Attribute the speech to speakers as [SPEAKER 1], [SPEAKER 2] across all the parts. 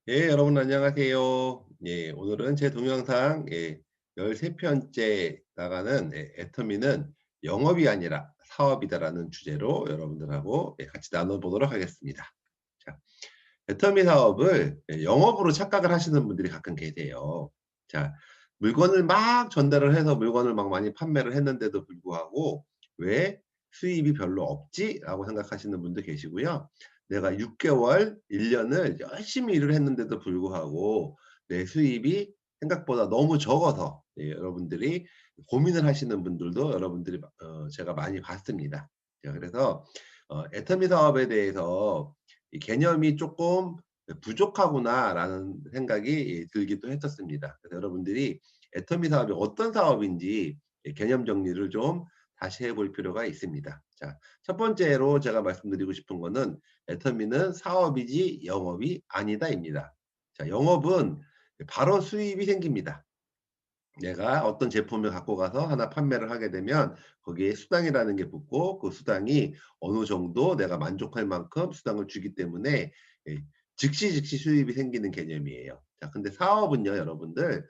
[SPEAKER 1] 예, 여러분 안녕하세요. 예, 오늘은 제 동영상 13편째 나가는 애터미는 영업이 아니라 사업이다라는 주제로 여러분들하고 같이 나눠보도록 하겠습니다. 자, 애터미 사업을 영업으로 착각을 하시는 분들이 가끔 계세요. 자, 물건을 막 전달을 해서 물건을 막 많이 판매를 했는데도 불구하고 왜 수입이 별로 없지라고 생각하시는 분도 계시고요. 내가 6개월, 1년을 열심히 일을 했는데도 불구하고 내 수입이 생각보다 너무 적어서 여러분들이 고민을 하시는 분들도 여러분들이 제가 많이 봤습니다. 자, 그래서 애터미 사업에 대해서 이 개념이 조금 '부족하구나.'라는 생각이 들기도 했었습니다. 그래서 여러분들이 애터미 사업이 어떤 사업인지 개념 정리를 좀 다시 해볼 필요가 있습니다. 자, 첫 번째로 제가 말씀드리고 싶은 거는 애터미는 사업이지 영업이 아니다.입니다. 자, 영업은 바로 수입이 생깁니다. 내가 어떤 제품을 갖고 가서 하나 판매를 하게 되면 거기에 수당이라는 게 붙고 그 수당이 어느 정도 내가 만족할 만큼 수당을 주기 때문에 예 즉시 수입이 생기는 개념이에요. 자, 근데 사업은요 여러분들,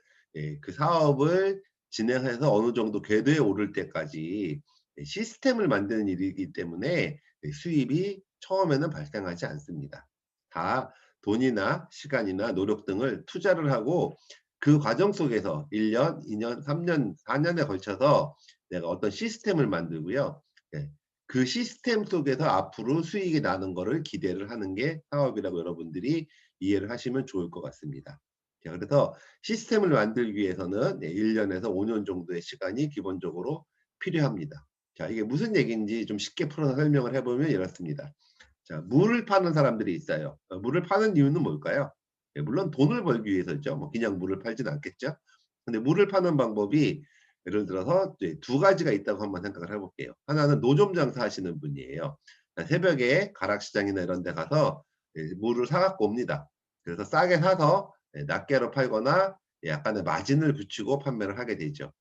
[SPEAKER 1] 그 사업을 진행해서 어느 정도 궤도에 오를 때까지 시스템을 만드는 일이기 때문에 수입이 처음에는 발생하지 않습니다. 다 돈이나 시간이나 노력 등을 투자를 하고 그 과정 속에서 1 년, 2 년, 3 년, 4 년에 걸쳐서 내가 어떤 시스템을 만들고요. 예. 그 시스템 속에서 앞으로 수익이 나는 거를 기대를 하는 게 사업이라고 여러분들이 이해를 하시면 좋을 것 같습니다. 자, 그래서 시스템을 만들기 위해서는 1 년에서 5년 정도의 시간이 기본적으로 필요합니다. 자, 이게 무슨 얘기인지 좀 쉽게 풀어서 설명을 해 보면 이렇습니다. 자, 물을 파는 사람들이 있어요. 물을 파는 이유는 뭘까요? 물론 돈을 벌기 위해서죠. 뭐 그냥 물을 팔지는 않겠죠. 근데 물을 파는 방법이 예를 들어서 이제 두 가지가 있다고 한번 생각을 해 볼게요. 하나는 노점 장사하시는 분이에요. 새벽에 가락시장이나 이런 데 가서 물을 사 갖고 옵니다. 그래서 싸게 사서 낱개로 팔거나 약간의 마진을 붙이고 판매를 하게 되죠.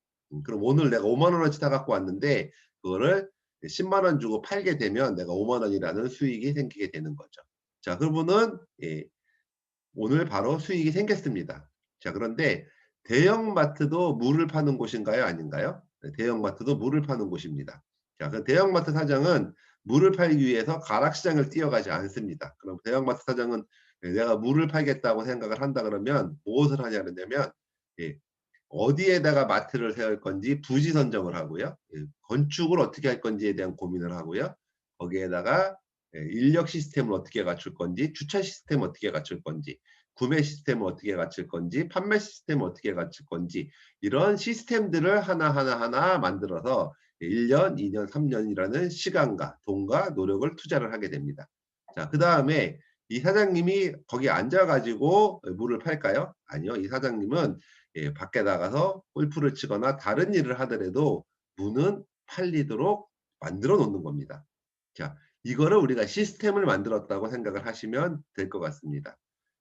[SPEAKER 1] 그럼 오늘 내가 5만 원어치 사 갖고 왔는데 그거를 10만 원 주고 팔게 되면 내가 5만 원이라는 수익이 생기게 되는 거죠. 자, 그러면은 오늘 바로 수익이 생겼습니다. 자, 그런데 대형마트도 물을 파는 곳인가요? 아닌가요? 네, 대형마트도 물을 파는 곳입니다. 자, 그 대형마트 사장은 물을 팔기 위해서 가락시장을 뛰어가지 않습니다. 그럼 대형마트 사장은 내가 물을 팔겠다고 생각을 한다 그러면 무엇을 하냐 그러냐면 예 어디에다가 마트를 세울 건지 부지 선정을 하고요. 건축을 어떻게 할 건지에 대한 고민을 하고요. 거기에다가 인력 시스템을 어떻게 갖출 건지, 주차 시스템을 어떻게 갖출 건지, 구매 시스템을 어떻게 갖출 건지, 판매 시스템을 어떻게 갖출 건지 이런 시스템들을 하나하나 만들어서 1 년, 2 년, 3 년이라는 시간과 돈과 노력을 투자를 하게 됩니다. 자, 그다음에 이 사장님이 거기 앉아 가지고 물을 팔까요? 아니요. 이 사장님은 밖에 나가서 골프를 치거나 다른 일을 하더라도 문은 팔리도록 만들어 놓는 겁니다. 자, 이거를 우리가 시스템을 만들었다고 생각을 하시면 될 것 같습니다.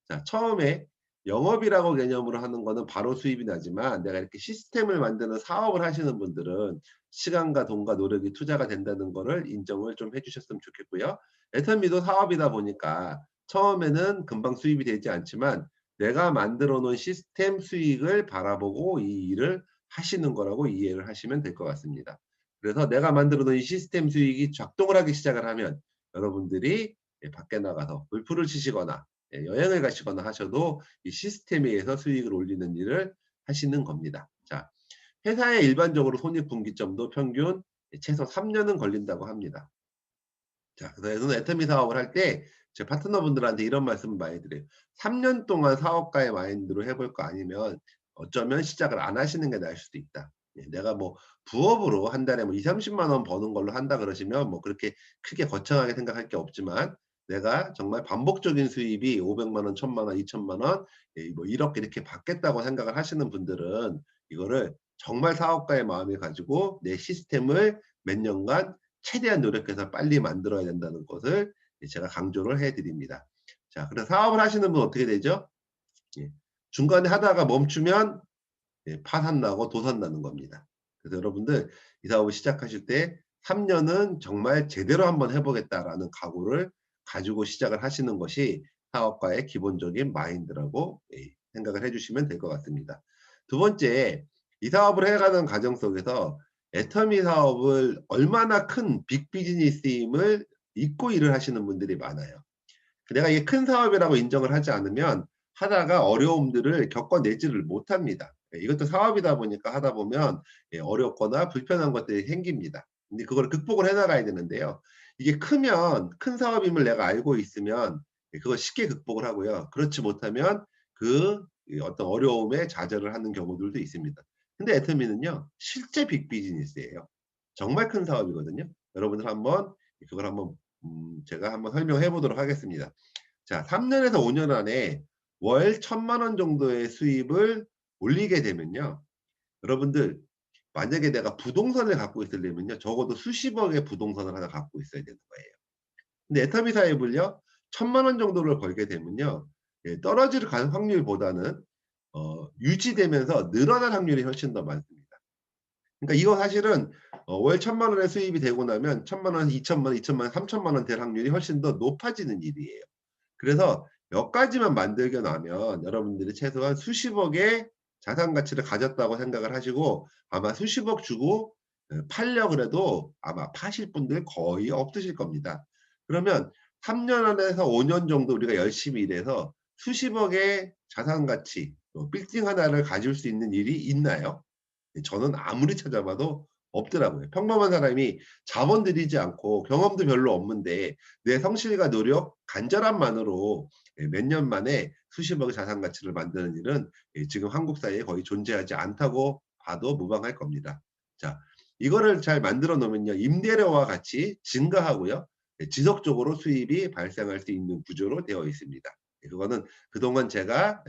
[SPEAKER 1] 자, 처음에 영업이라고 개념으로 하는 거는 바로 수입이 나지만 내가 이렇게 시스템을 만드는 사업을 하시는 분들은 시간과 돈과 노력이 투자가 된다는 거를 인정을 좀 해 주셨으면 좋겠고요. 애터미도 사업이다 보니까 처음에는 금방 수입이 되지 않지만 내가 만들어 놓은 시스템 수익을 바라보고 이 일을 하시는 거라고 이해를 하시면 될 것 같습니다. 그래서 내가 만들어 놓은 이 시스템 수익이 작동을 하기 시작을 하면 여러분들이 밖에 나가서 골프를 치시거나 여행을 가시거나 하셔도 이 시스템에 의해서 수익을 올리는 일을 하시는 겁니다. 자, 회사의 일반적으로 손익분기점도 평균 최소 3 년은 걸린다고 합니다. 자, 그래서 저는 애터미 사업을 할 때 제 파트너분들한테 이런 말씀을 많이 드려요. "3년 동안 사업가의 마인드로 해볼 거 아니면 어쩌면 시작을 안 하시는 게 나을 수도 있다." 내가 뭐 부업으로 한 달에 뭐 2-30만 원 버는 걸로 한다 그러시면 뭐 그렇게 크게 거창하게 생각할 게 없지만 내가 정말 반복적인 수입이 500만 원, 1,000만 원, 2천만 원 뭐 1억 이렇게 받겠다고 생각을 하시는 분들은 이거를 정말 사업가의 마음을 가지고 내 시스템을 몇 년간 최대한 노력해서 빨리 만들어야 된다는 것을 제가 강조를 해 드립니다. 자, 그래서 사업을 하시는 분은 어떻게 되죠? 예. 중간에 하다가 멈추면 파산 나고 도산 나는 겁니다. 그래서 여러분들 이 사업을 시작하실 때 3 년은 정말 '제대로 한번 해 보겠다.'라는 각오를 가지고 시작을 하시는 것이 사업가의 기본적인 마인드라고 생각을 해주시면 될 것 같습니다. 두 번째, 이 사업을 해가는 과정 속에서 애터미 사업을 얼마나 큰 빅 비즈니스임을 잊고 일을 하시는 분들이 많아요. 내가 이게 큰 사업이라고 인정을 하지 않으면 하다가 어려움들을 겪어내지를 못합니다. 이것도 사업이다 보니까 하다 보면 어렵거나 불편한 것들이 생깁니다. 근데 그걸 극복을 해 나가야 되는데요. 이게 크면 큰 사업임을 내가 알고 있으면 그걸 쉽게 극복을 하고요. 그렇지 못하면 그 어떤 어려움에 좌절을 하는 경우들도 있습니다. 근데 애터미는요, 실제 빅 비즈니스예요. 정말 큰 사업이거든요. 여러분들 한번 그걸 한번 제가 한번 설명해 보도록 하겠습니다. 자, 3 년에서 5년 안에 월 1,000만 원 정도의 수입을 올리게 되면요. 여러분들, 만약에 내가 부동산을 갖고 있으려면요, 적어도 수십억의 부동산을 하나 갖고 있어야 되는 거예요. 근데 애터미 사업을요, 1,000만 원 정도를 벌게 되면요, 떨어질 확률보다는 유지되면서 늘어날 확률이 훨씬 더 많습니다. 그러니까 이거 사실은 월 1,000만 원의 수입이 되고 나면 1,000만 원에서 2,000만 원, 2,000만 원, 3,000만 원 될 확률이 훨씬 더 높아지는 일이에요. 그래서 몇 가지만 만들게 나면 여러분들이 최소한 수십억의 자산 가치를 가졌다고 생각을 하시고 아마 수십억 주고 팔려 그래도 아마 파실 분들 거의 없으실 겁니다. 그러면 3년 안에서 5년 정도 우리가 열심히 일해서 수십억의 자산 가치 빌딩 하나를 가질 수 있는 일이 있나요? 저는 아무리 찾아봐도 없더라고요. 평범한 사람이 자본 들이지 않고 경험도 별로 없는데 내 성실과 노력, 간절함만으로 몇 년 만에 수십억의 자산 가치를 만드는 일은 지금 한국 사회에 거의 존재하지 않다고 봐도 무방할 겁니다. 자, 이거를 잘 만들어 놓으면요. 임대료와 같이 증가하고요. 지속적으로 수입이 발생할 수 있는 구조로 되어 있습니다. 그거는 그동안 제가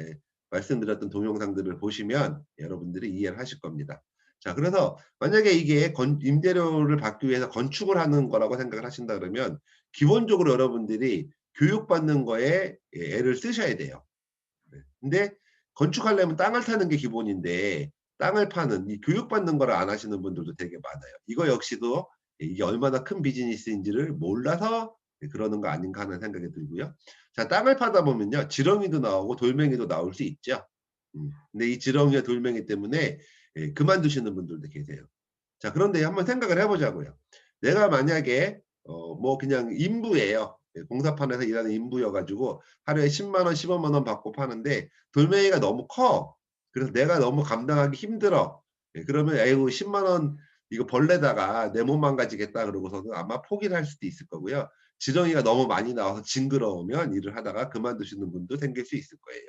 [SPEAKER 1] 말씀드렸던 동영상들을 보시면 여러분들이 이해를 하실 겁니다. 자, 그래서 만약에 이게 임대료를 받기 위해서 건축을 하는 거라고 생각을 하신다 그러면 기본적으로 여러분들이 교육받는 거에 애를 쓰셔야 돼요. 네. 근데 건축하려면 땅을 타는 게 기본인데 땅을 파는 이 교육받는 거를 안 하시는 분들도 되게 많아요. 이거 역시도 이게 얼마나 큰 비즈니스인지를 몰라서 그러는 거 아닌가 하는 생각이 들고요. 자, 땅을 파다 보면요. 지렁이도 나오고 돌멩이도 나올 수 있죠. 근데 이 지렁이와 돌멩이 때문에 그만두시는 분들도 계세요. 자, 그런데 한번 생각을 해 보자고요. 내가 만약에 뭐 그냥 인부예요. 공사판에서 일하는 인부여 가지고 하루에 10만 원, 15만 원 받고 파는데 돌멩이가 너무 커. 그래서 내가 너무 감당하기 힘들어. 그러면 '에이구 10만 원 이거 벌레다가 내 몸 망가지겠다.' 그러고서는 아마 포기를 할 수도 있을 거고요. 지렁이가 너무 많이 나와서 징그러우면 일을 하다가 그만두시는 분도 생길 수 있을 거예요.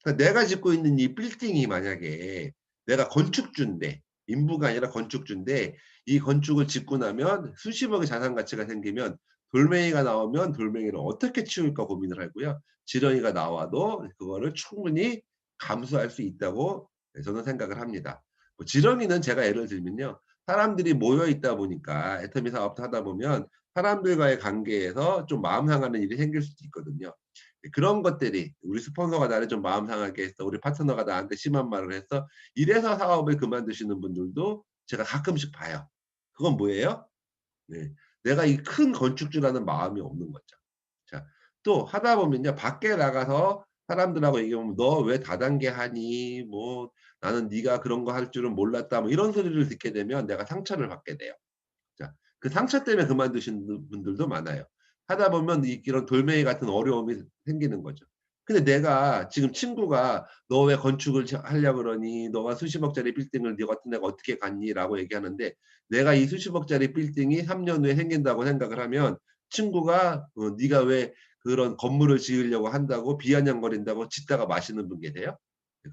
[SPEAKER 1] 그러니까 내가 짓고 있는 이 빌딩이 만약에 내가 건축주인데 인부가 아니라 건축주인데 이 건축을 짓고 나면 수십억의 자산 가치가 생기면 돌멩이가 나오면 돌멩이를 어떻게 치울까 고민을 하고요. 지렁이가 나와도 그거를 충분히 감수할 수 있다고 저는 생각을 합니다. 뭐 지렁이는 제가 예를 들면요. 사람들이 모여 있다 보니까 애터미 사업도 하다 보면 사람들과의 관계에서 좀 마음 상하는 일이 생길 수도 있거든요. 그런 것들이 우리 스폰서가 나를 좀 마음 상하게 했어. 우리 파트너가 나한테 심한 말을 했어. 이래서 사업을 그만두시는 분들도 제가 가끔씩 봐요. 그건 뭐예요? 네. 내가 이 큰 건축주라는 마음이 없는 거죠. 자, 또 하다 보면요. 밖에 나가서 사람들하고 얘기하면 "너 왜 다단계 하니?" 뭐 "나는 네가 그런 거 할 줄은 몰랐다." 뭐 이런 소리를 듣게 되면 내가 상처를 받게 돼요. 자, 그 상처 때문에 그만두시는 분들도 많아요. 하다 보면 이런 돌멩이 같은 어려움이 생기는 거죠. 근데 내가 지금 친구가 "너 왜 건축을 하려고 그러니? 너가 수십억짜리 빌딩을 너 같은 애가 어떻게 갖니?"라고 얘기하는데 내가 이 수십억짜리 빌딩이 3년 후에 생긴다고 생각을 하면 친구가 "네가 왜 그런 건물을 지으려고 한다고 비아냥거린다고 짓다가 마시는 분 계세요?"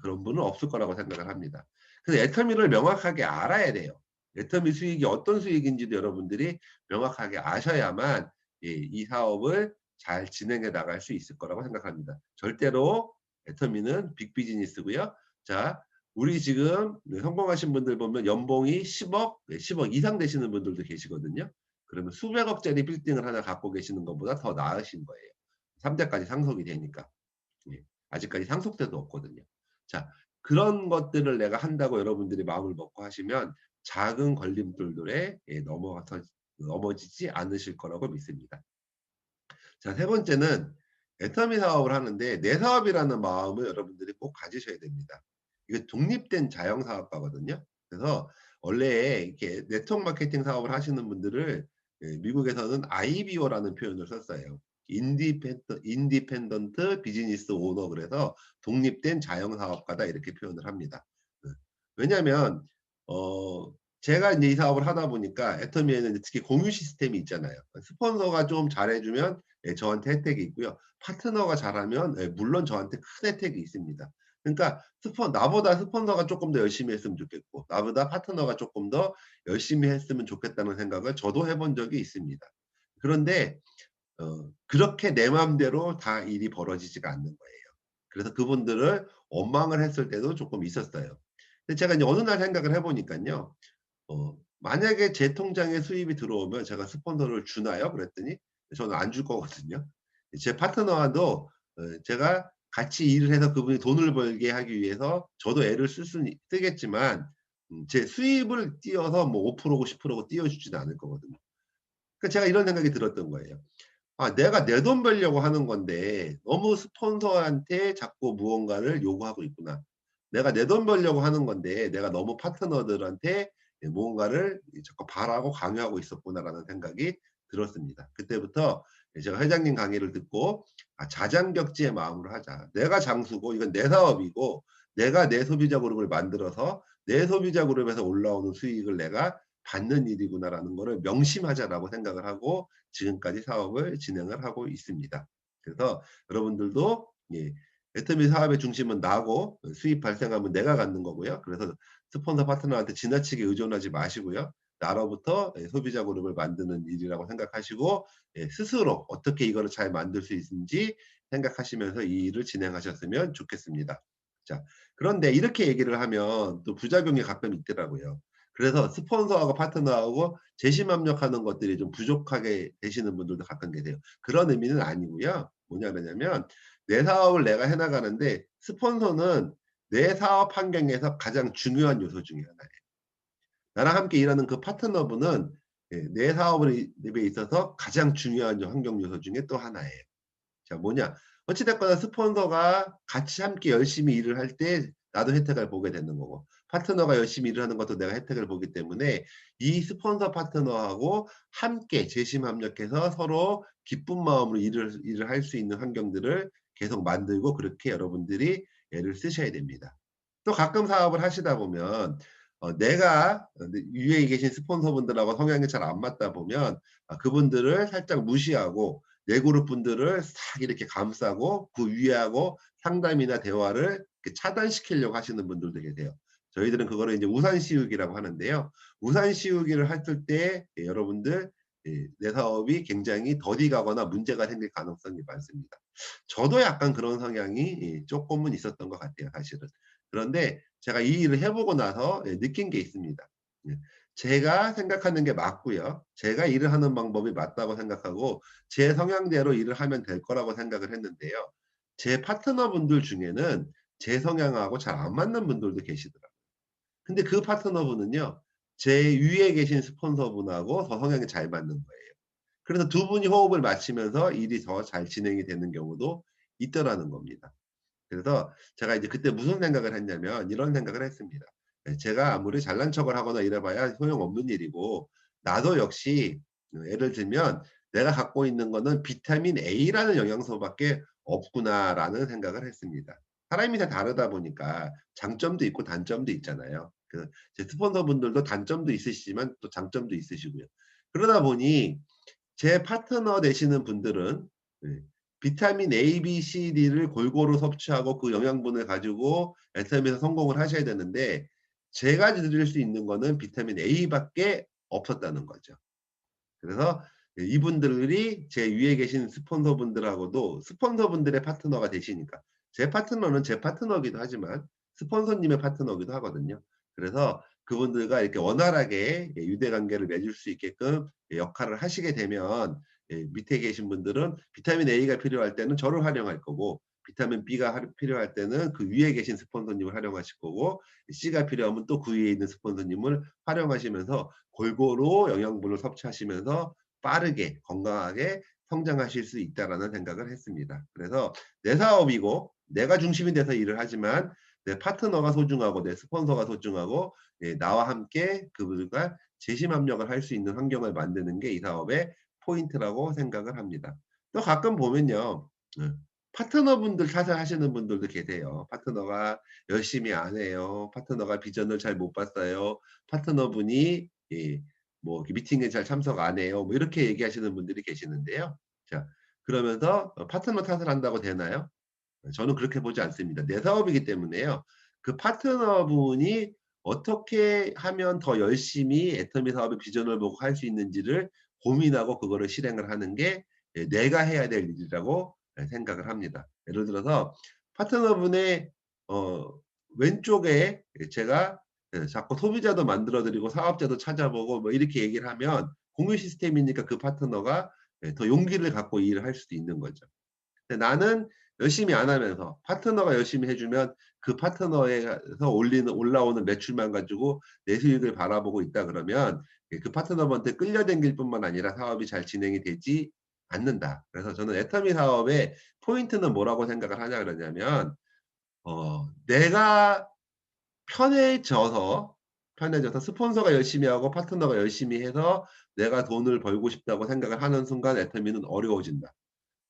[SPEAKER 1] 그런 분은 없을 거라고 생각을 합니다. 그래서 애터미를 명확하게 알아야 돼요. 애터미 수익이 어떤 수익인지도 여러분들이 명확하게 아셔야만 이 사업을 잘 진행해 나갈 수 있을 거라고 생각합니다. 절대로 애터미는 빅 비즈니스고요. 자, 우리 지금 성공하신 분들 보면 연봉이 10억, 10억 이상 되시는 분들도 계시거든요. 그러면 수백억짜리 빌딩을 하나 갖고 계시는 것보다 더 나으신 거예요. 3 대까지 상속이 되니까. 예. 아직까지 상속세도 없거든요. 자, 그런 것들을 내가 한다고 여러분들이 마음을 먹고 하시면 작은 걸림돌들에 넘어지지 않으실 거라고 믿습니다. 자, 세 번째는 애터미 사업을 하는데 내 사업이라는 마음을 여러분들이 꼭 가지셔야 됩니다. 이게 독립된 자영 사업가거든요. 그래서 원래 이렇게 네트워크 마케팅 사업을 하시는 분들을 미국에서는 IBO라는 표현을 썼어요. 인디펜던트 비즈니스 오너, 그래서 독립된 자영 사업가다 이렇게 표현을 합니다. 네. 왜냐하면 제가 이제 이 사업을 하다 보니까 애터미에는 이제 특히 공유 시스템이 있잖아요. 스폰서가 좀 잘해 주면 저한테 혜택이 있고요. 파트너가 잘하면 물론 저한테 큰 혜택이 있습니다. 그러니까 나보다 스폰서가 쪼끔 더 열심히 했으면 좋겠고 나보다 파트너가 쪼끔 더 열심히 했으면 좋겠다는 생각을 저도 해본 적이 있습니다. 그런데 그렇게 내 맘대로 다 일이 벌어지지가 않는 거예요. 그래서 그분들을 원망을 했을 때도 쪼끔 있었어요. 근데 제가 이제 어느 날 생각을 해 보니깐요. 만약에 제 통장에 수입이 들어오면 제가 스폰서를 주나요? 그랬더니 저는 안 줄 거거든요. 제 파트너와도 제가 같이 일을 해서 그분이 돈을 벌게 하기 위해서 저도 애를 쓸 수는 쓰겠지만 제 수입을 띄어서 뭐 5%고 10%고 띄어 주지는 않을 거거든요. 그러니까 제가 이런 생각이 들었던 거예요. '아, 내가 내 돈 벌려고 하는 건데 너무 스폰서한테 자꾸 무언가를 요구하고 있구나. 내가 내 돈 벌려고 하는 건데 내가 너무 파트너들한테 무언가를 자꾸 바라고 강요하고 있었구나.'라는 생각이 들었습니다. 그때부터 제가 회장님 강의를 듣고 '아, 자장격지의 마음으로 하자. 내가 장수고 이건 내 사업이고 내가 내 소비자 그룹을 만들어서 내 소비자 그룹에서 올라오는 수익을 내가 받는 일이구나.'라는 거를 명심하자라고 생각을 하고 지금까지 사업을 진행을 하고 있습니다. 그래서 여러분들도 애터미 사업의 중심은 나고 수입 발생하면 내가 갖는 거고요. 그래서 스폰서 파트너한테 지나치게 의존하지 마시고요. 나로부터 소비자 그룹을 만드는 일이라고 생각하시고 스스로 어떻게 이거를 잘 만들 수 있는지 생각하시면서 이 일을 진행하셨으면 좋겠습니다. 자, 그런데 이렇게 얘기를 하면 또 부작용이 가끔 있더라고요. 그래서 스폰서하고 파트너하고 재심 합력하는 것들이 좀 부족하게 되시는 분들도 가끔 계세요. 그런 의미는 아니고요. 뭐냐 그러냐면 내 사업을 내가 해 나가는데 스폰서는 내 사업 환경에서 가장 중요한 요소 중에 하나예요. 나랑 함께 일하는 그 파트너분은 내 사업을 에 있어서 가장 중요한 환경 요소 중에 또 하나예요. 자, 뭐냐. 어찌 됐거나 스폰서가 같이 함께 열심히 일을 할 때 나도 혜택을 보게 되는 거고 파트너가 열심히 일을 하는 것도 내가 혜택을 보기 때문에 이 스폰서 파트너하고 함께 재심 합력해서 서로 기쁜 마음으로 일을 할 수 있는 환경들을 계속 만들고 그렇게 여러분들이 애를 쓰셔야 됩니다. 또 가끔 사업을 하시다 보면 내가 위에 계신 스폰서분들하고 성향이 잘 안 맞다 보면 그분들을 살짝 무시하고 내 그룹 분들을 싹 이렇게 감싸고 그 위하고 상담이나 대화를 이렇게 차단시키려고 하시는 분들도 계세요. 저희들은 그거를 이제 우산 씌우기라고 하는데요. 우산 씌우기를 했을 때 여러분들 내 사업이 굉장히 더디 가거나 문제가 생길 가능성이 많습니다. 저도 약간 그런 성향이 쪼끔은 있었던 것 같아요, 사실은. 그런데 제가 이 일을 해 보고 나서 느낀 게 있습니다. 예. 제가 생각하는 게 맞고요. 제가 일을 하는 방법이 맞다고 생각하고 제 성향대로 일을 하면 될 거라고 생각을 했는데요. 제 파트너분들 중에는 제 성향하고 잘 안 맞는 분들도 계시더라고요. 근데 그 파트너분은요, 제 위에 계신 스폰서분하고 더 성향이 잘 맞는 거예요. 그래서 두 분이 호흡을 맞추면서 일이 더 잘 진행이 되는 경우도 있더라는 겁니다. 그래서 제가 이제 그때 무슨 생각을 했냐면 이런 생각을 했습니다. 제가 아무리 잘난 척을 하거나 이래 봐야 소용없는 일이고 나도 역시 예를 들면 '내가 갖고 있는 거는 비타민 A라는 영양소밖에 없구나.'라는 생각을 했습니다. 사람이 다 다르다 보니까 장점도 있고 단점도 있잖아요. 제 스폰서분들도 단점도 있으시지만 또 장점도 있으시고요. 그러다 보니 제 파트너 되시는 분들은 예 비타민 A, B, C, D를 골고루 섭취하고 그 영양분을 가지고 SM에서 성공을 하셔야 되는데 제가 드릴 수 있는 거는 비타민 A밖에 없었다는 거죠. 그래서 이분들이 제 위에 계신 스폰서분들하고도 스폰서분들의 파트너가 되시니까 제 파트너는 제 파트너이기도 하지만 스폰서님의 파트너이기도 하거든요. 그래서 그분들과 이렇게 원활하게 유대 관계를 맺을 수 있게끔 역할을 하시게 되면 밑에 계신 분들은 비타민 A가 필요할 때는 저를 활용할 거고 비타민 B가 필요할 때는 그 위에 계신 스폰서님을 활용하실 거고 C가 필요하면 또 그 위에 있는 스폰서님을 활용하시면서 골고루 영양분을 섭취하시면서 빠르게 건강하게 성장하실 수 있다라는 생각을 했습니다. 그래서 내 사업이고 내가 중심이 돼서 일을 하지만 내 파트너가 소중하고 내 스폰서가 소중하고 예 나와 함께 그분과 재심 합력을 할 수 있는 환경을 만드는 게 이 사업의 포인트라고 생각을 합니다. 또 가끔 보면요. 파트너분들 탓을 하시는 분들도 계세요. 파트너가 열심히 안 해요. 파트너가 비전을 잘 못 봤어요. 파트너분이 예 뭐 이렇게 미팅에 잘 참석 안 해요. 뭐 이렇게 얘기하시는 분들이 계시는데요. 자 그러면서 파트너 탓을 한다고 되나요? 저는 그렇게 보지 않습니다. 내 사업이기 때문에요. 그 파트너분이 어떻게 하면 더 열심히 애터미 사업의 비전을 보고 할 수 있는지를 고민하고 그거를 실행을 하는 게 예 내가 해야 될 일이라고 예 생각을 합니다. 예를 들어서 파트너분의 어 왼쪽에 예 제가 예 자꾸 소비자도 만들어 드리고 사업자도 찾아보고 뭐 이렇게 얘기를 하면 공유 시스템이니까 그 파트너가 예 더 용기를 갖고 일을 할 수도 있는 거죠. 근데 나는 열심히 안 하면서 파트너가 열심히 해 주면 그 파트너에서 올라오는 매출만 가지고 내 수익을 바라보고 있다 그러면 예 그 파트너한테 끌려다닐 뿐만 아니라 사업이 잘 진행이 되지 않는다. 그래서 저는 애터미 사업의 포인트는 뭐라고 생각을 하냐 그러냐면 내가 편해져서 스폰서가 열심히 하고 파트너가 열심히 해서 내가 돈을 벌고 싶다고 생각을 하는 순간 애터미는 어려워진다.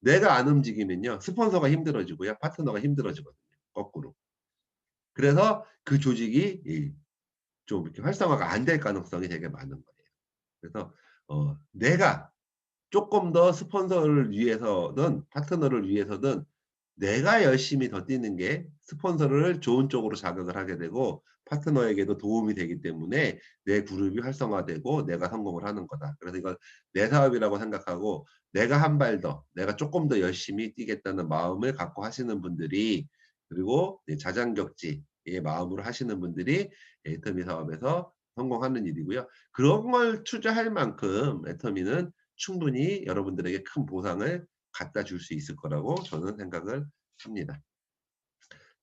[SPEAKER 1] 내가 안 움직이면요. 스폰서가 힘들어지고요. 파트너가 힘들어지거든요, 거꾸로. 그래서 그 조직이 좀 이렇게 활성화가 안 될 가능성이 되게 많은 거예요. 그래서 내가 쪼끔 더 스폰서를 위해서든 파트너를 위해서든 내가 열심히 더 뛰는 게 스폰서를 좋은 쪽으로 자극을 하게 되고 파트너에게도 도움이 되기 때문에 내 그룹이 활성화되고 내가 성공을 하는 거다. 그래서 이걸 내 사업이라고 생각하고 내가 한 발 더, 내가 쪼끔 더 열심히 뛰겠다는 마음을 갖고 하시는 분들이 그리고 자장격지의 마음으로 하시는 분들이 애터미 사업에서 성공하는 일이고요. 그런 걸 투자할 만큼 애터미는 충분히 여러분들에게 큰 보상을 갖다 줄 수 있을 거라고 저는 생각을 합니다.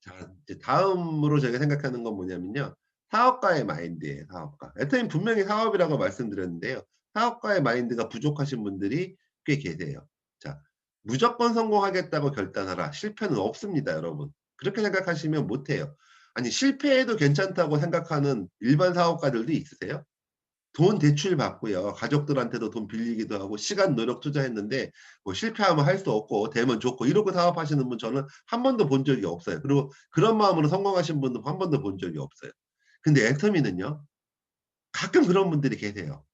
[SPEAKER 1] 자 이제 다음으로 제가 생각하는 건 뭐냐면요. 사업가의 마인드예요, 사업가. 애터미 분명히 사업이라고 말씀드렸는데요. 사업가의 마인드가 부족하신 분들이 꽤 계세요. 자 무조건 성공하겠다고 결단하라. 실패는 없습니다, 여러분. 그렇게 생각하시면 못 해요. 아니 실패해도 괜찮다고 생각하는 일반 사업가들도 있으세요? 돈 대출 받고요. 가족들한테도 돈 빌리기도 하고 시간 노력 투자했는데 뭐 실패하면 할 수 없고 되면 좋고 이러고 사업하시는 분 저는 한 번도 본 적이 없어요. 그리고 그런 마음으로 성공하신 분도 한 번도 본 적이 없어요. 근데 애터미는요. 가끔 그런 분들이 계세요.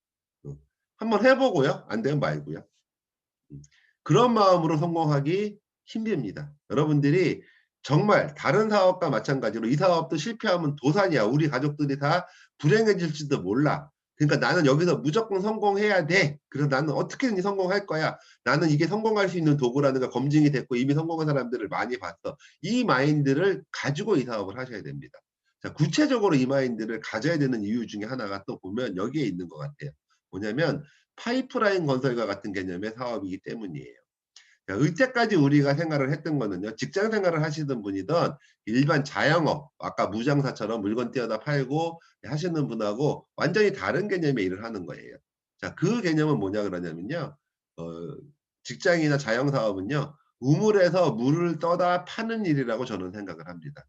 [SPEAKER 1] 음. 한번 해 보고요. 안 되면 말고요. 음. 그런 마음으로 성공하기 힘듭니다. 여러분들이 정말 다른 사업과 마찬가지로 "이 사업도 실패하면 도산이야. 우리 가족들이 다 불행해질지도 몰라. 그러니까 나는 여기서 무조건 성공해야 돼. 그래서 나는 어떻게든지 성공할 거야. 나는 이게 성공할 수 있는 도구라는 거 검증이 됐고 이미 성공한 사람들을 많이 봤어." 이 마인드를 가지고 이 사업을 하셔야 됩니다. 자 구체적으로 이 마인드를 가져야 되는 이유 중에 하나가 또 보면 여기에 있는 것 같아요. 뭐냐면 파이프라인 건설과 같은 개념의 사업이기 때문이에요. 자 이때까지 우리가 생활을 했던 거는요. 직장 생활을 하시던 분이든 일반 자영업 아까 무장사처럼 물건 띄어다 팔고 하시는 분하고 완전히 다른 개념의 일을 하는 거예요. 자 그 개념은 뭐냐 그러냐면요. 어 직장이나 자영사업은요. 우물에서 물을 떠다 파는 일이라고 저는 생각을 합니다.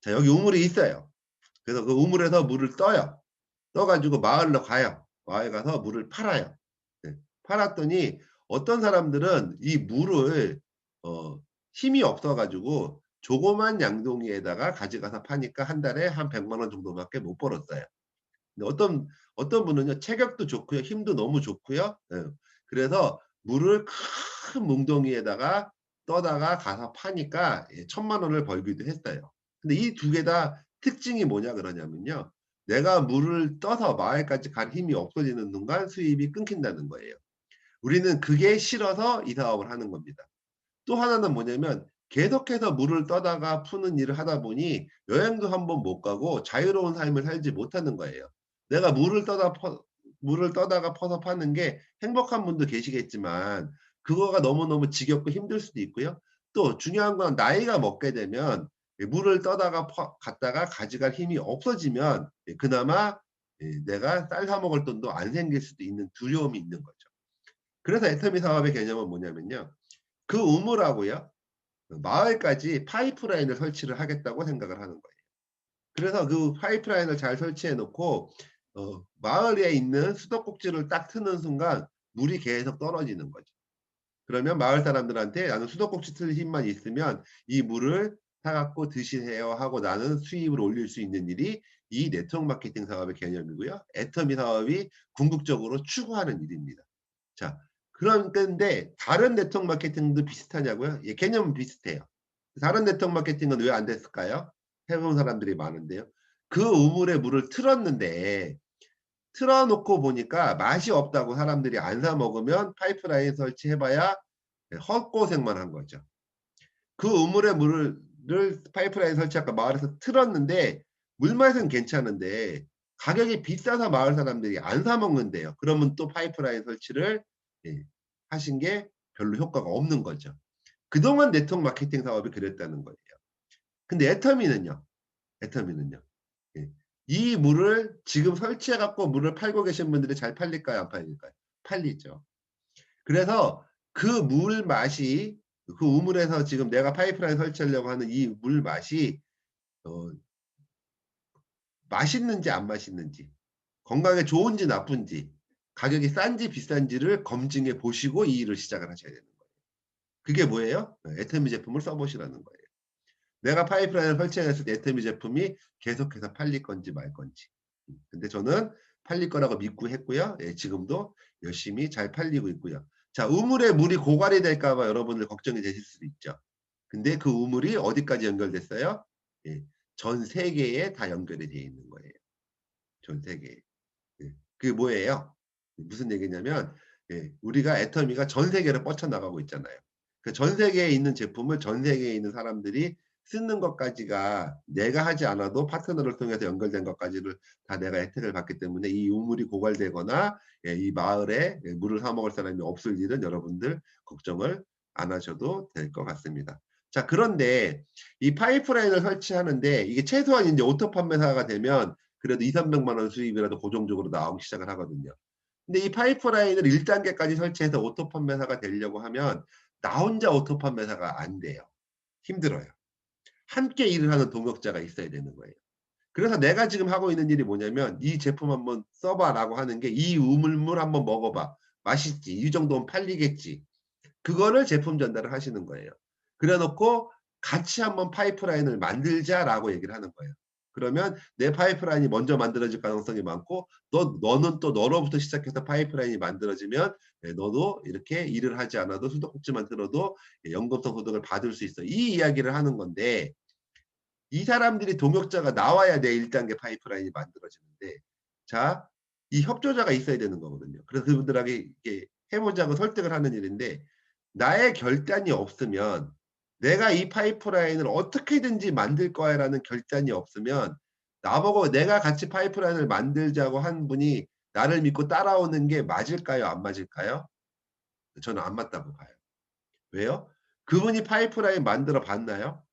[SPEAKER 1] 자 여기 우물이 있어요. 그래서 그 우물에서 물을 떠요. 떠 가지고 마을로 가요. 마을에 가서 물을 팔아요. 네. 팔았더니 어떤 사람들은 이 물을 어 힘이 없어 가지고 조그만 양동이에다가 가져가서 파니까 한 달에 한 100만 원 정도밖에 못 벌었어요. 근데 어떤 분은요 체격도 좋고요. 힘도 너무 좋고요. 예. 그래서 물을 큰 뭉덩이에다가 떠다가 가서 파니까 예 1,000만 원을 벌기도 했어요. 근데 이 두 개 다 특징이 뭐냐 그러냐면요. 내가 물을 떠서 마을까지 갈 힘이 없어지는 순간 수입이 끊긴다는 거예요. 우리는 그게 싫어서 이 사업을 하는 겁니다. 또 하나는 뭐냐면 계속해서 물을 떠다가 푸는 일을 하다 보니 여행도 한 번 못 가고 자유로운 삶을 살지 못하는 거예요. 내가 물을 떠다가 퍼서 파는 게 행복한 분도 계시겠지만 그거가 너무너무 지겹고 힘들 수도 있고요. 또 중요한 건 나이가 먹게 되면 물을 떠다가 갔다가 가져갈 힘이 없어지면 그나마 내가 쌀 사 먹을 돈도 안 생길 수도 있는 두려움이 있는 거죠. 그래서 애터미 사업의 개념은 뭐냐면요. 그 우물하고요. 마을까지 파이프라인을 설치를 하겠다고 생각을 하는 거예요. 그래서 그 파이프라인을 잘 설치해 놓고 마을에 있는 수도꼭지를 딱 트는 순간 물이 계속 떨어지는 거죠. 그러면 마을 사람들한테 나는 수도꼭지 틀 힘만 있으면 이 물을 사 갖고 드시세요 하고 나는 수입을 올릴 수 있는 일이 이 네트워크 마케팅 사업의 개념이고요. 애터미 사업이 궁극적으로 추구하는 일입니다. 자, 그런 건데 다른 네트워크 마케팅도 비슷하냐고요? 예, 개념은 비슷해요. 다른 네트워크 마케팅은 왜 안 됐을까요? 해본 사람들이 많은데요. 그 우물에 물을 틀었는데 틀어 놓고 보니까 맛이 없다고 사람들이 안 사 먹으면 파이프라인 설치해봐야 헛고생만 한 거죠. 그 우물에 물을 파이프라인 설치할까 마을에서 틀었는데 물맛은 괜찮은데 가격이 비싸서 마을 사람들이 안 사 먹는데요. 그러면 또 파이프라인 설치를 예, 하신 게 별로 효과가 없는 거죠. 그동안 네트워크 마케팅 사업이 그랬다는 거예요. 근데 애터미는요. 애터미는요. 예. 이 물을 지금 설치해 갖고 물을 팔고 계신 분들이 잘 팔릴까요? 안 팔릴까요? 팔리죠. 그래서 그 물 맛이 그 우물에서 지금 내가 파이프라인 설치하려고 하는 이 물 맛이 어 맛있는지 안 맛있는지, 건강에 좋은지 나쁜지, 가격이 싼지 비싼지를 검증해 보시고 이 일을 시작을 하셔야 되는 거예요. 그게 뭐예요? 애터미 제품을 써 보시라는 거예요. 내가 파이프라인을 설치했을 때 애터미 제품이 계속해서 팔릴 건지 말 건지. 근데 저는 팔릴 거라고 믿고 했고요. 예, 지금도 열심히 잘 팔리고 있고요. 자, 우물에 물이 고갈이 될까 봐 여러분들 걱정이 되실 수도 있죠. 근데 그 우물이 어디까지 연결됐어요? 예, 전 세계에 다 연결이 되어 있는 거예요. 전 세계에. 예. 그게 뭐예요? 무슨 얘기냐면 우리가 애터미가 전 세계로 뻗쳐나가고 있잖아요. 그 전 세계에 있는 제품을 전 세계에 있는 사람들이 쓰는 것까지가 내가 하지 않아도 파트너를 통해서 연결된 것까지를 다 내가 혜택을 받기 때문에 이 우물이 고갈되거나 이 마을에 물을 사 먹을 사람이 없을 일은 여러분들 걱정을 안 하셔도 될 것 같습니다. 자, 그런데 이 파이프라인을 설치하는데 이게 최소한 이제 오토 판매사가 되면 그래도 200~300만 원 수입이라도 고정적으로 나오기 시작을 하거든요. 근데 이 파이프라인을 1단계까지 설치해서 오토 판매사가 되려고 하면 나 혼자 오토 판매사가 안 돼요. 힘들어요. 함께 일을 하는 동역자가 있어야 되는 거예요. 그래서 내가 지금 하고 있는 일이 뭐냐면 "이 제품 한번 써 봐."라고 하는 게 "이 우물물 한번 먹어 봐. 맛있지. 이 정도면 팔리겠지." 그거를 제품 전달을 하시는 거예요. 그래 놓고 "같이 한번 파이프라인을 만들자."라고 얘기를 하는 거예요. 그러면 내 파이프라인이 먼저 만들어질 가능성이 많고 너는 또 너로부터 시작해서 파이프라인이 만들어지면 너도 이렇게 일을 하지 않아도 수도꼭지만 틀어도 연금성 소득을 받을 수 있어. 이 이야기를 하는 건데 이 사람들이 동역자가 나와야 내 1단계 파이프라인이 만들어지는데 자, 이 협조자가 있어야 되는 거거든요. 그래서 그분들에게 이렇게 해 보자고 설득을 하는 일인데 나의 결단이 없으면 내가 이 파이프라인을 어떻게든지 만들 거야라는 결단이 없으면 나보고 내가 같이 파이프라인을 만들자고 한 분이 나를 믿고 따라오는 게 맞을까요? 안 맞을까요? 저는 안 맞다고 봐요. 왜요? 그분이 파이프라인 만들어 봤나요?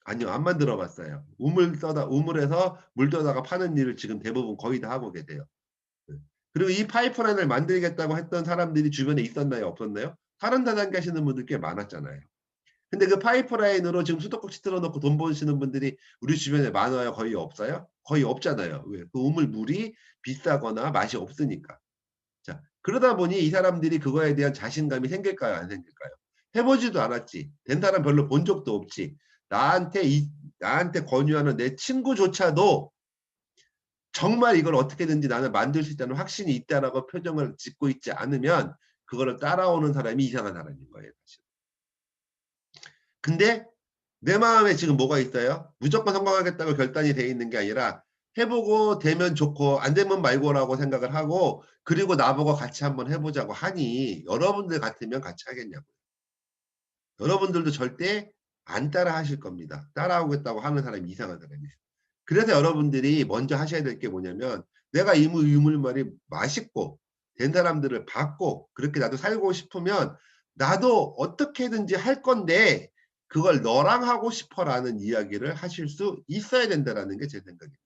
[SPEAKER 1] 아니요. 안 만들어 봤어요. 우물에서 물 떠다가 파는 일을 지금 대부분 거의 다 하고 계세요. 네. 그리고 이 파이프라인을 만들겠다고 했던 사람들이 주변에 있었나요? 없었나요? 다른 다단계 하시는 분들 꽤 많았잖아요. 근데 그 파이프라인으로 지금 수도꼭지 틀어 놓고 돈 버시는 분들이 우리 주변에 많아요? 거의 없어요? 거의 없잖아요. 왜? 그 우물 물이 비싸거나 맛이 없으니까. 자, 그러다 보니 이 사람들이 그거에 대한 자신감이 생길까요? 안 생길까요? 해 보지도 않았지. 된 사람 별로 본 적도 없지. 나한테 나한테 권유하는 내 친구조차도 정말 이걸 어떻게든지 나는 만들 수 있다는 확신이 있다라고 표정을 짓고 있지 않으면 그거를 따라오는 사람이 이상한 사람인 거예요, 사실. 근데 내 마음에 지금 뭐가 있어요? 무조건 성공하겠다고 결단이 돼 있는 게 아니라 해 보고 되면 좋고 안 되면 말고라고 생각을 하고 그리고 나보고 같이 한번 해 보자고 하니 여러분들 같으면 같이 하겠냐고요. 여러분들도 절대 안 따라 하실 겁니다. 따라오겠다고 하는 사람이 이상한 사람이에요. 그래서 여러분들이 먼저 하셔야 될 게 뭐냐면 내가 이물말이 맛있고 된 사람들을 봤고 그렇게 나도 살고 싶으면 나도 어떻게든지 할 건데 그걸 너랑 하고 싶어라는 이야기를 하실 수 있어야 된다라는 게 제 생각입니다.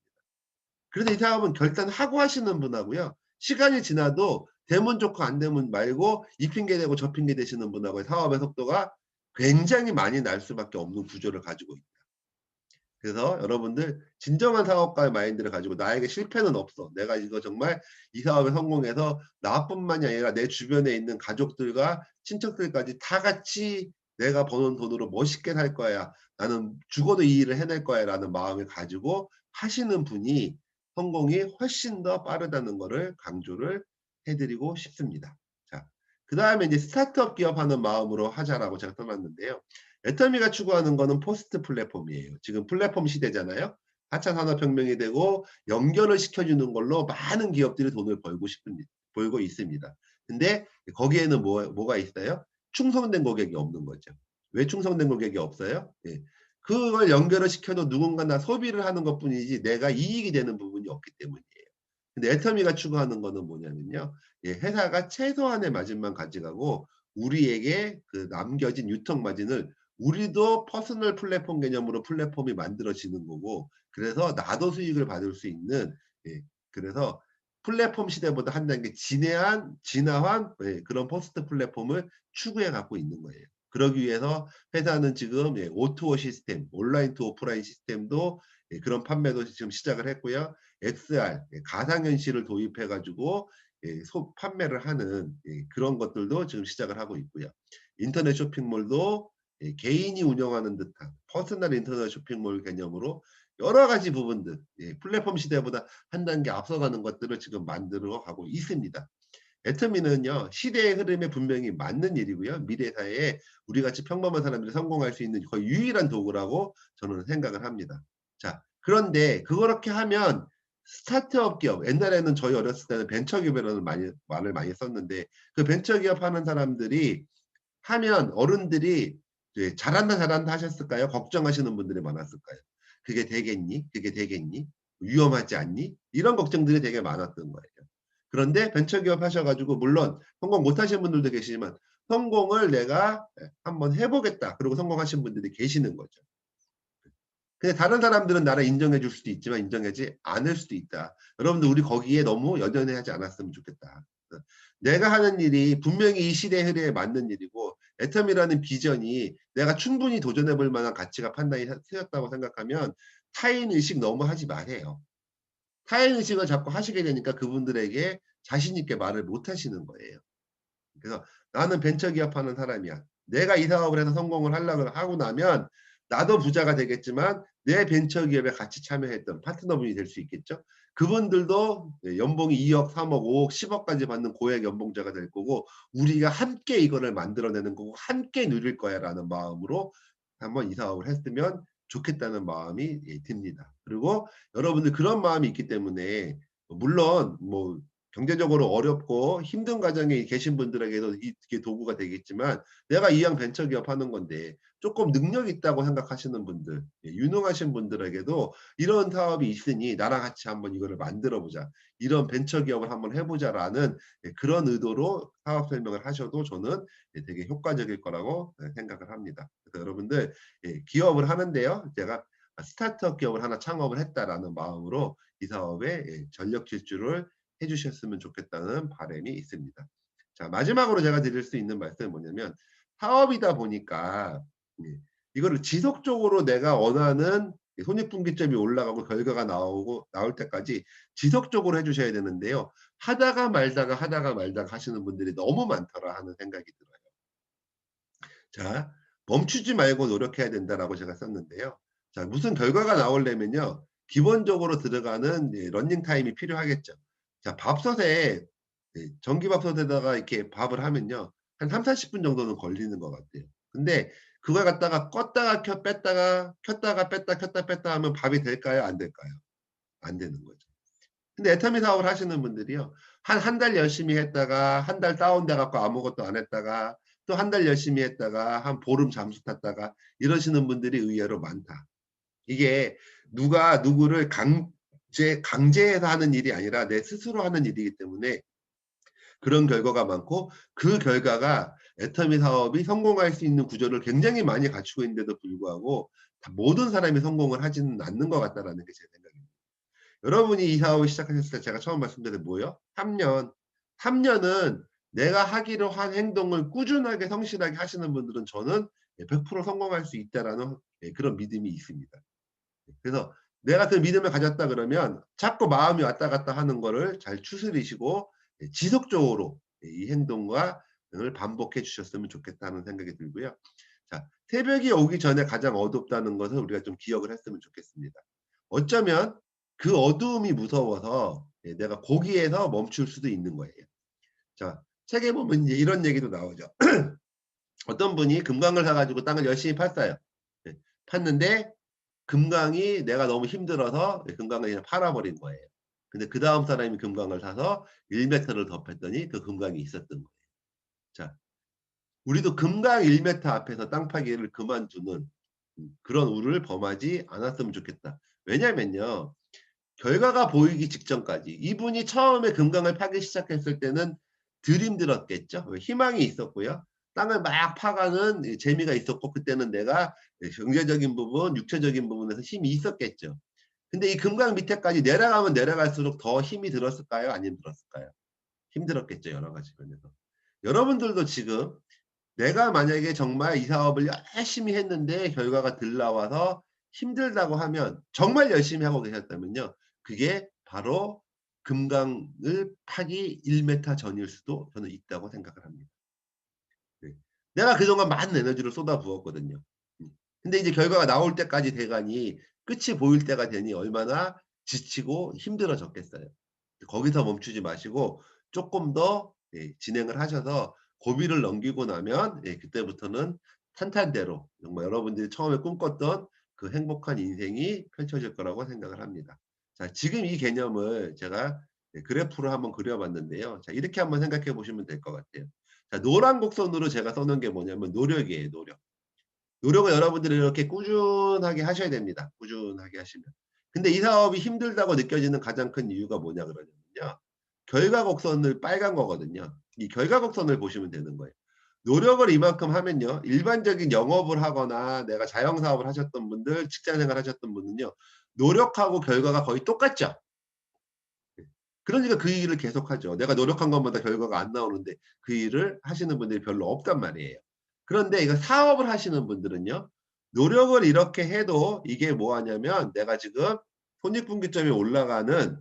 [SPEAKER 1] 그래서 이 사업은 결단하고 하시는 분하고요. 시간이 지나도 되면 좋고 안 되면 말고 이 핑계 대고 저 핑계 대시는 분하고의 사업의 속도가 굉장히 많이 날 수밖에 없는 구조를 가지고 있다. 그래서 여러분들 진정한 사업가의 마인드를 가지고 나에게 실패는 없어. 내가 이거 정말 이 사업에 성공해서 나뿐만이 아니라 내 주변에 있는 가족들과 친척들까지 다 같이 내가 버는 돈으로 멋있게 살 거야. 나는 죽어도 이 일을 해낼 거야. 라는 마음을 가지고 하시는 분이 성공이 훨씬 더 빠르다는 거를 강조를 해드리고 싶습니다. 자, 그 다음에 이제 스타트업 기업하는 마음으로 하자라고 제가 써놨는데요. 애터미가 추구하는 거는 포스트 플랫폼이에요. 지금 플랫폼 시대잖아요. 4차 산업혁명이 되고 연결을 시켜주는 걸로 많은 기업들이 돈을 벌고 있습니다. 근데 거기에는 뭐가 있어요? 충성된 고객이 없는 거죠. 왜 충성된 고객이 없어요? 예. 그걸 연결을 시켜도 누군가 나 소비를 하는 것뿐이지 내가 이익이 되는 부분이 없기 때문이에요. 근데 애터미가 추구하는 거는 뭐냐면요. 예, 회사가 최소한의 마진만 가져가고 우리에게 그 남겨진 유통 마진을 우리도 퍼스널 플랫폼 개념으로 플랫폼이 만들어지는 거고 그래서 나도 수익을 받을 수 있는 예, 그래서 플랫폼 시대보다 한 단계 진화한 예, 그런 포스트 플랫폼을 추구해 갖고 있는 거예요. 그러기 위해서 회사는 지금 예, O2O 시스템, 온라인 투 오프라인 시스템도 예, 그런 판매도 지금 시작을 했고요. XR, 예, 가상현실을 도입해 가지고 예, 판매를 하는 예, 그런 것들도 지금 시작을 하고 있고요. 인터넷 쇼핑몰도 예, 개인이 운영하는 듯한 퍼스널 인터넷 쇼핑몰 개념으로 여러 가지 부분들 예, 플랫폼 시대보다 한 단계 앞서가는 것들을 지금 만들어 가고 있습니다. 애터미는요 시대의 흐름에 분명히 맞는 일이고요. 미래 사회에 우리 같이 평범한 사람들이 성공할 수 있는 거의 유일한 도구라고 저는 생각을 합니다. 자, 그런데 그렇게 하면 스타트업 기업, 옛날에는 저희 어렸을 때는 벤처기업이라는 말을 많이 썼는데 그 벤처기업 하는 사람들이 하면 어른들이 이제 잘한다 잘한다 하셨을까요? 걱정하시는 분들이 많았을까요? 그게 되겠니? 그게 되겠니? 위험하지 않니? 이런 걱정들이 되게 많았던 거예요. 그런데 벤처기업 하셔가지고 물론 성공 못하신 분들도 계시지만 성공을 내가 한번 해보겠다. 그리고 성공하신 분들이 계시는 거죠. 근데 다른 사람들은 나를 인정해 줄 수도 있지만 인정하지 않을 수도 있다. 여러분들 우리 거기에 너무 연연해하지 않았으면 좋겠다. 내가 하는 일이 분명히 이 시대의 흐름에 맞는 일이고 애텀이라는 비전이 내가 충분히 도전해 볼 만한 가치가 판단이 세웠다고 생각하면 타인의식 너무 하지 마세요. 타인의식을 자꾸 하시게 되니까 그분들에게 자신 있게 말을 못 하시는 거예요. 그래서 나는 벤처기업 하는 사람이야. 내가 이 사업을 해서 성공을 하려고 하고 나면 나도 부자가 되겠지만 내 벤처기업에 같이 참여했던 파트너분이 될 수 있겠죠. 그분들도 연봉이 2억, 3억, 5억, 10억까지 받는 고액 연봉자가 될 거고 우리가 함께 이거를 만들어내는 거고 함께 누릴 거야라는 마음으로 한번 이 사업을 했으면 좋겠다는 마음이 듭니다. 그리고 여러분들 그런 마음이 있기 때문에 물론 뭐 경제적으로 어렵고 힘든 가정에 계신 분들에게도 이게 도구가 되겠지만 내가 이왕 벤처기업 하는 건데 조금 능력 있다고 생각하시는 분들, 유능하신 분들에게도 이런 사업이 있으니 나랑 같이 한번 이거를 만들어 보자. 이런 벤처기업을 한번 해보자라는 그런 의도로 사업 설명을 하셔도 저는 되게 효과적일 거라고 생각을 합니다. 그래서 여러분들 기업을 하는데요. 제가 스타트업 기업을 하나 창업을 했다라는 마음으로 이 사업에 전력 질주를 해주셨으면 좋겠다는 바람이 있습니다. 자, 마지막으로 제가 드릴 수 있는 말씀은 뭐냐면 사업이다 보니까 이거를 지속적으로 내가 원하는 손익분기점이 올라가고 결과가 나올 때까지 지속적으로 해주셔야 되는데요. 하다가 말다가 하시는 분들이 너무 많더라 하는 생각이 들어요. 자, 멈추지 말고 노력해야 된다라고 제가 썼는데요. 자, 무슨 결과가 나오려면요. 기본적으로 들어가는 러닝 타임이 필요하겠죠. 자, 밥솥에 전기밥솥에다가 이렇게 밥을 하면요. 한 3, 40분 정도는 걸리는 것 같아요. 근데 그걸 갖다가 껐다가 뺐다가 켰다가 뺐다 켰다 뺐다 하면 밥이 될까요? 안 될까요? 안 되는 거죠. 근데 애터미 사업을 하시는 분들이요. 한 달 열심히 했다가 한 달 다운돼 갖고 아무것도 안 했다가 또 한 달 열심히 했다가 한 보름 잠수 탔다가 이러시는 분들이 의외로 많다. 이게 누가 누구를 강제해서 하는 일이 아니라 내 스스로 하는 일이기 때문에 그런 결과가 많고 그 결과가 애터미 사업이 성공할 수 있는 구조를 굉장히 많이 갖추고 있는데도 불구하고 모든 사람이 성공을 하지는 않는 것 같다라는 게 제 생각입니다. 여러분이 이 사업을 시작하셨을 때 제가 처음 말씀드린 뭐예요? 3년, 3년은 내가 하기로 한 행동을 꾸준하게 성실하게 하시는 분들은 저는 100% 성공할 수 있다라는 그런 믿음이 있습니다. 그래서 내가 그 믿음을 가졌다 그러면 자꾸 마음이 왔다 갔다 하는 거를 잘 추스리시고 지속적으로 이 행동과 을 반복해 주셨으면 좋겠다는 생각이 들고요. 자, 새벽이 오기 전에 가장 어둡다는 것을 우리가 좀 기억을 했으면 좋겠습니다. 어쩌면 그 어두움이 무서워서 내가 거기에서 멈출 수도 있는 거예요. 자, 책에 보면 이제 이런 얘기도 나오죠. 어떤 분이 금강을 사 가지고 땅을 열심히 팠어요. 예. 팠는데 금강이 내가 너무 힘들어서 금강을 그냥 팔아버린 거예요. 근데 그다음 사람이 금강을 사서 1m를 더 팠더니 그 금강이 있었던 거예요. 자, 우리도 금강 1m 앞에서 땅 파기를 그만두는 그런 우를 범하지 않았으면 좋겠다. 왜냐면요. 결과가 보이기 직전까지 이분이 처음에 금강을 파기 시작했을 때는 덜 힘들었겠죠. 희망이 있었고요. 땅을 막 파가는 재미가 있었고 그때는 내가 경제적인 부분, 육체적인 부분에서 힘이 있었겠죠. 근데 이 금강 밑에까지 내려가면 내려갈수록 더 힘이 들었을까요? 안 힘들었을까요? 힘들었겠죠. 여러 가지 면에서. 여러분들도 지금 내가 만약에 정말 이 사업을 열심히 했는데 결과가 덜 나와서 힘들다고 하면 정말 열심히 하고 계셨다면요. 그게 바로 금강을 파기 1m 전일 수도 저는 있다고 생각을 합니다. 네. 내가 그동안 많은 에너지를 쏟아부었거든요. 근데 이제 결과가 나올 때까지 돼 가니 끝이 보일 때가 되니 얼마나 지치고 힘들어졌겠어요. 거기서 멈추지 마시고 쪼끔 더 진행을 하셔서 고비를 넘기고 나면 그때부터는 탄탄대로 정말 여러분들이 처음에 꿈꿨던 그 행복한 인생이 펼쳐질 거라고 생각을 합니다. 자, 지금 이 개념을 제가 그래프로 한번 그려 봤는데요. 자, 이렇게 한번 생각해 보시면 될 것 같아요. 자, 노란 곡선으로 제가 써 놓은 게 뭐냐면 노력이에요, 노력. 노력을 여러분들이 이렇게 꾸준하게 하셔야 됩니다. 꾸준하게 하시면. 근데 이 사업이 힘들다고 느껴지는 가장 큰 이유가 뭐냐 그러냐면요. 결과 곡선을 빨간 거거든요. 이 결과 곡선을 보시면 되는 거예요. 노력을 이만큼 하면요. 일반적인 영업을 하거나 내가 자영사업을 하셨던 분들, 직장생활 하셨던 분은요. 노력하고 결과가 거의 똑같죠. 그러니까 그 일을 계속하죠. 내가 노력한 것보다 결과가 안 나오는데 그 일을 하시는 분들이 별로 없단 말이에요. 그런데 이거 사업을 하시는 분들은요. 노력을 이렇게 해도 이게 뭐 하냐면 내가 지금 손익분기점이 올라가는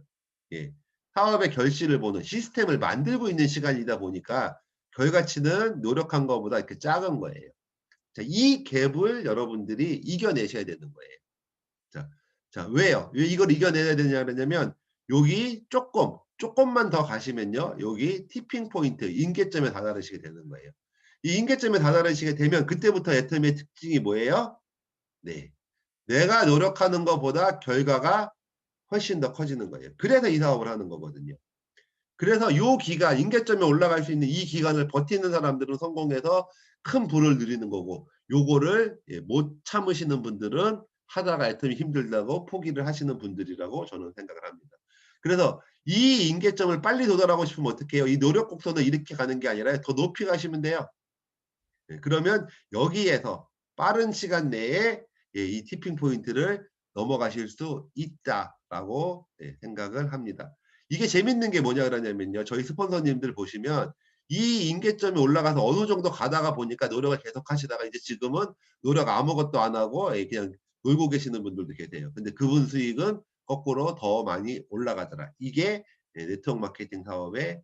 [SPEAKER 1] 사업의 결실을 보는 시스템을 만들고 있는 시간이다 보니까 결과치는 노력한 것보다 이렇게 작은 거예요. 자, 이 갭을 여러분들이 이겨내셔야 되는 거예요. 자, 자, 왜요? 왜 이걸 이겨내야 되냐 그러냐면 여기 조금만 더 가시면요. 여기 티핑 포인트, 임계점에 다다르시게 되는 거예요. 이 임계점에 다다르시게 되면 그때부터 애터미의 특징이 뭐예요? 네. 내가 노력하는 것보다 결과가 훨씬 더 커지는 거예요. 그래서 이 사업을 하는 거거든요. 그래서 요 기간, 임계점에 올라갈 수 있는 이 기간을 버티는 사람들은 성공해서 큰 부를 누리는 거고 요거를 못 참으시는 분들은 하다가 애터미 힘들다고 포기를 하시는 분들이라고 저는 생각을 합니다. 그래서 이 임계점을 빨리 도달하고 싶으면 어떻게 해요? 이 노력 곡선을 이렇게 가는 게 아니라 더 높이 가시면 돼요. 그러면 여기에서 빠른 시간 내에 이 티핑 포인트를 넘어가실 수 있다라고 생각을 합니다. 이게 재밌는 게 뭐냐 그러냐면요. 저희 스폰서님들 보시면 이 임계점이 올라가서 어느 정도 가다가 보니까 노력을 계속 하시다가 이제 지금은 노력 아무것도 안 하고 그냥 놀고 계시는 분들도 계세요. 근데 그분 수익은 거꾸로 더 많이 올라가더라. 이게 네트워크 마케팅 사업의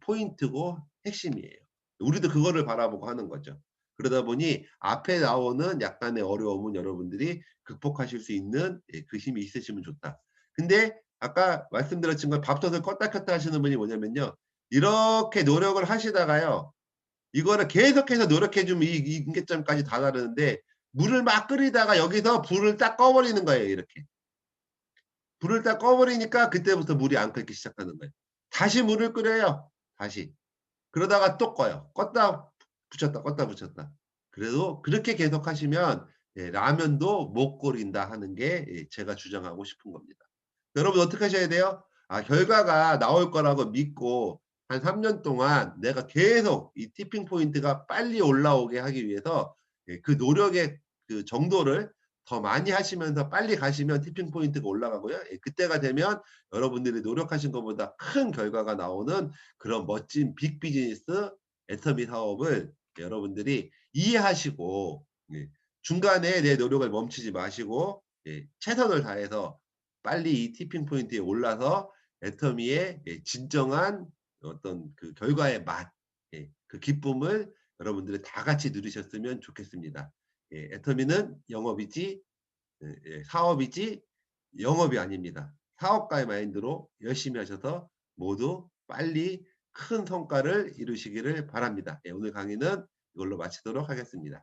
[SPEAKER 1] 포인트고 핵심이에요. 우리도 그거를 바라보고 하는 거죠. 그러다 보니 앞에 나오는 약간의 어려움은 여러분들이 극복하실 수 있는 그 힘이 있으시면 좋다. 근데 아까 말씀드렸지만 밥솥을 껐다 켰다 하시는 분이 뭐냐면요. 이렇게 노력을 하시다가요. 이거를 계속해서 노력해 주면 이 임계점까지 다다르는데 물을 막 끓이다가 여기서 불을 딱 꺼 버리는 거예요, 이렇게. 불을 딱 꺼 버리니까 그때부터 물이 안 끓기 시작하는 거예요. 다시 물을 끓여요. 다시. 그러다가 또 꺼요. 껐다 붙였다 껐다 붙였다. 그래도 그렇게 계속하시면 라면도 못 끓인다 하는 게 제가 주장하고 싶은 겁니다. 여러분 어떻게 하셔야 돼요? 결과가 나올 거라고 믿고 한 3년 동안 내가 계속 이 티핑 포인트가 빨리 올라오게 하기 위해서 그 노력의 그 정도를 더 많이 하시면서 빨리 가시면 티핑 포인트가 올라가고요. 예, 그때가 되면 여러분들이 노력하신 것보다 큰 결과가 나오는 그런 멋진 빅 비즈니스 애터미 사업을 여러분들이 이해하시고, 예, 중간에 내 노력을 멈추지 마시고, 예, 최선을 다해서 빨리 이 티핑 포인트에 올라서 애터미의, 예, 진정한 어떤 그 결과의 맛, 예, 그 기쁨을 여러분들이 다 같이 누리셨으면 좋겠습니다. 예, 애터미는 영업이지, 예, 예, 사업이지 영업이 아닙니다. 사업가의 마인드로 열심히 하셔서 모두 빨리 큰 성과를 이루시기를 바랍니다. 예, 오늘 강의는 이걸로 마치도록 하겠습니다.